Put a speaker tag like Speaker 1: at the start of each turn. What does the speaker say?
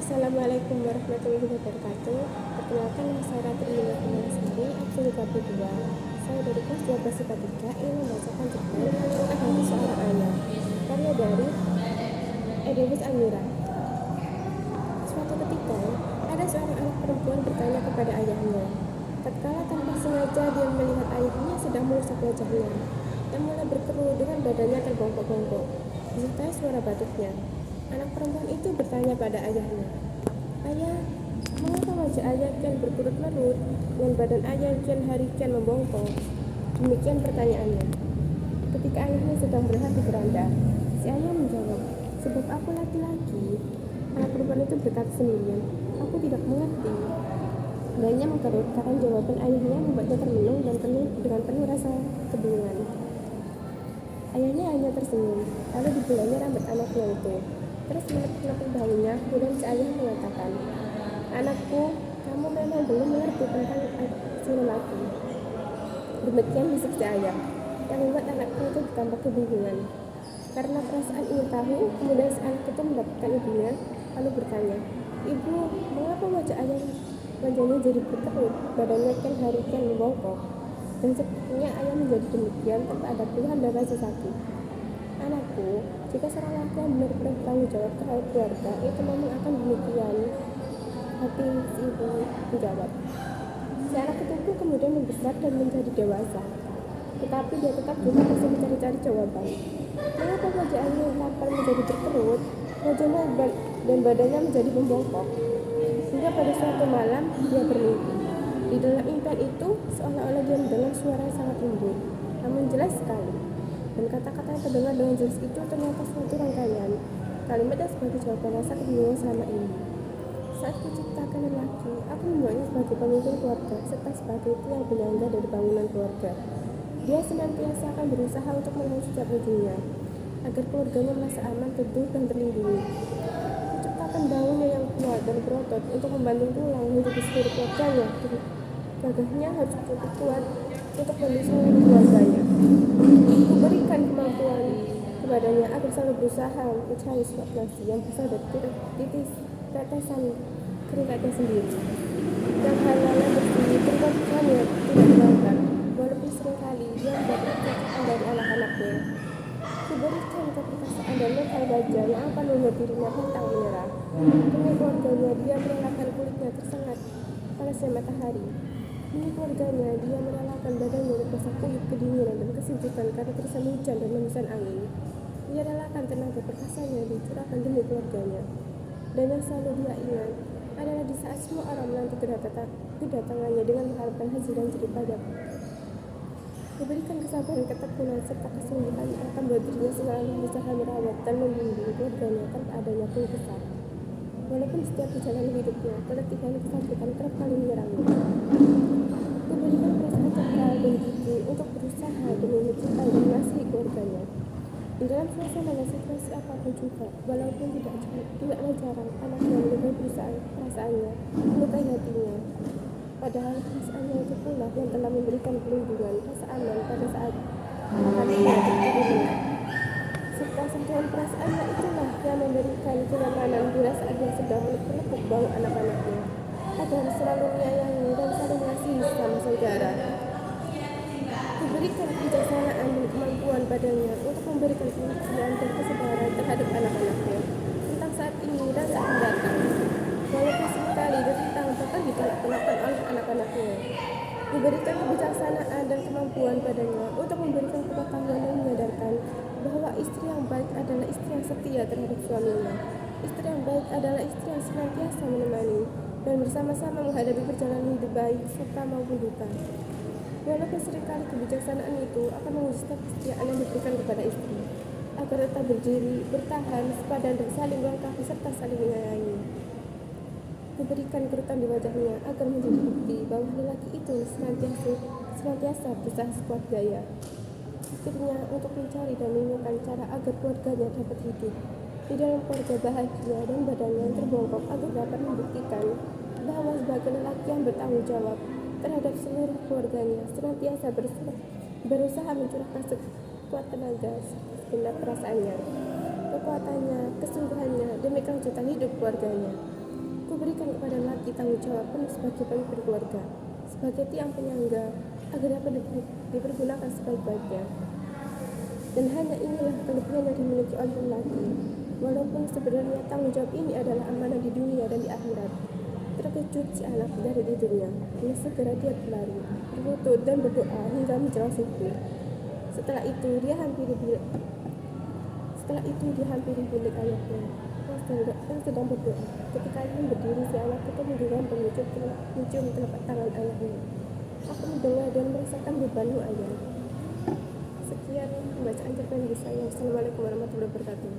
Speaker 1: Assalamualaikum warahmatullahi wabarakatuh. Perkenalkan, nama saya Ratri Sari, absen 32. Saya dari kelas 12 IPA 3 ingin membacakan cerpen Tentang Hati Seorang Ayah, karya dari Edewis Amira. Suatu ketika, ada seorang anak perempuan bertanya kepada ayahnya. Tatkala tanpa sengaja dia melihat ayahnya sedang menusuk wajahnya, yang mulai berkerut dengan badannya terbongkok-bongkok, disertai suara batuknya. Anak perempuan itu bertanya pada ayahnya, "Ayah, mengapa wajah ayah kian berkerut-merut dan badan ayah kian hari kian membongkok?" Demikian pertanyaannya. Ketika ayahnya sedang berada di keranda, si ayah menjawab, "Sebab aku laki-laki." Anak perempuan itu berkata sendirian, "Aku tidak mengerti." Bayinya mengkerut karena jawaban ayahnya membuatnya termenung dan dengan penuh rasa kebingungan. Ayahnya hanya tersenyum, lalu dibelainya rambut anaknya itu. Terus menepuk dahinya, kemudian si ayah mengatakan, "Anakku, kamu memang belum mengerti tentang si lelaki." Demikian bisik si ayah, yang membuat anakku itu ditambah kebingungan. Karena perasaan ingin tahu, kemudian si anak itu mendapatkan ibunya, lalu bertanya, "Ibu, mengapa wajahnya jadi berkerut, badannya kian hari kian membongkok?" Dan sepertinya ayah menjadi demikian tanpa ada keluhan dan rasa sakit. "Anakku, jika seorang laki yang benar-benar bertanggung jawab terhadap keluarga, itu memang akan demikian." Hati si ibu menjawab. Si anak itu pun kemudian membesar dan menjadi dewasa. Tetapi dia tetap juga masih mencari-cari jawaban. Mengapa wajah ayah yang lapar menjadi berkerut, wajahnya dan badannya menjadi membongkok? Hingga pada suatu malam dia bermimpi. Di dalam impian itu seolah-olah dia mendengar suara yang sangat lembut, namun jelas sekali. Dan kata-kata yang terdengar dengan jelas itu ternyata suatu rangkaian kalimat yang sebagai jawaban rasa kebingungan selama ini. "Saat kuciptakan lelaki, aku membuatnya sebagai pemimpin keluarga serta sebagai tiang penyangga dari bangunan keluarga. Dia senantiasa akan berusaha untuk menolong setiap ujungnya, agar keluarganya merasa aman, teduh, dan terlindungi. Kuciptakan daunnya yang kuat dan berotot untuk membantu tulang hidup seluruh keluarganya. Gagahnya harus cukup kuat untuk mendukung keluarganya. Kuberikan kemampuan kepadanya agar selalu berusaha mencari suap nasi yang besar dari tetesan keringatnya sendiri, yang halalnya bersih, perbuatannya tidak melanggar, walaupun seringkali dia mendapat cacian dari anak-anaknya. Kuberikan keperkasaan dan lekal baja yang akan membuat dirinya pantang menyerah. Demi keluarganya dia merelakan kulitnya tersengat panasnya matahari. Demi keluarganya dia merelakan badannya berbasah kuyup kedinginan dan kesejukan karena terasa hujan dan hembusan angin. Dia relakan tenaga perkasanya dicurahkan demi keluarganya. Dan yang selalu dia ingat adalah di saat semua orang menanti kedatangannya dengan mengharapkan hasil dan jerih pajak. Diberikan kesabaran, ketekunan, serta kesungguhan yang akan membuat dirinya selalu berusaha merawat dan membimbing keluarganya tanpa adanya keluh kesah. Walaupun setiap perjalanan hidupnya, keletihan dan kesakitan kerap kali menyerangnya. Diberikan perasaan kekal dan gigi untuk berusaha demi mencintai dan mengasihi keluarganya. Di dalam suasana dan situasi apapun juga, walaupun tidaklah jarang anaknya melukai perasaannya, melukai hatinya. Padahal perasaannya itu pula yang telah memberikan pelindungan, rasa aman pada saat anak-anaknya tertidur. Serta sentuhan perasaannya itulah yang memberikan kenyamanan bila saat dia sedang menepuk bau anak-anaknya, agar selalu menyayangi dan saling mengasihi sesama saudara. Diberikan kebijaksanaan dan kemampuan padanya untuk memberikan pengertian dan kesabaran terhadap anak-anaknya tentang saat ini dan saat mendatang, walaupun seringkali ditentang bahkan ditolak-tolakkan oleh anak-anaknya. Diberikan kebijaksanaan dan kemampuan padanya untuk memberikan pengetahuan dan menyadarkan bahwa istri yang baik adalah istri yang setia terhadap suaminya. Istri yang baik adalah istri yang senantiasa menemani dan bersama-sama menghadapi perjalanan hidup baik suka maupun duka. Walaupun seringkali kebijaksanaan itu akan menguji kesetiaan yang diberikan kepada istri, agar tetap berdiri, bertahan, sepadan dan saling melengkapi serta saling menyayangi. Diberikan kerutan di wajahnya agar menjadi bukti bahwa lelaki itu senantiasa berusaha sekuat daya pikirnya untuk mencari dan menemukan cara agar keluarganya dapat hidup di dalam keluarga bahagia dan badannya yang terbongkok agar dapat membuktikan bahwa sebagai lelaki yang bertanggung jawab terhadap seluruh keluarganya senantiasa berusaha mencurahkan sekuat tenaga, segenap perasaannya, kekuatannya, kesungguhannya demi kelanjutan hidup keluarganya. berikan kepada laki tanggung jawab penuh sebagai pemimpin keluarga, sebagai tiang penyangga, agar dapat dipergunakan sebaik-baiknya. Dan hanya inilah kelebihan yang dimiliki oleh lelaki. Walaupun sebenarnya tanggung jawab ini adalah amanah di dunia dan di akhirat. Terkejut si anak dari tidurnya, dan segera dia berlari, berlutut dan berdoa hingga menjelang subuh. Setelah itu dia hampiri bilik ayahnya yang sedang berdoa. Ketika ia berdiri, si anak ketemu dengan mencium telapak tangan ayahnya. Aku mendengar dan merasakan bebanmu, ayah. Sekian pembacaan cerpen saya. Wassalamualaikum warahmatullahi wabarakatuh.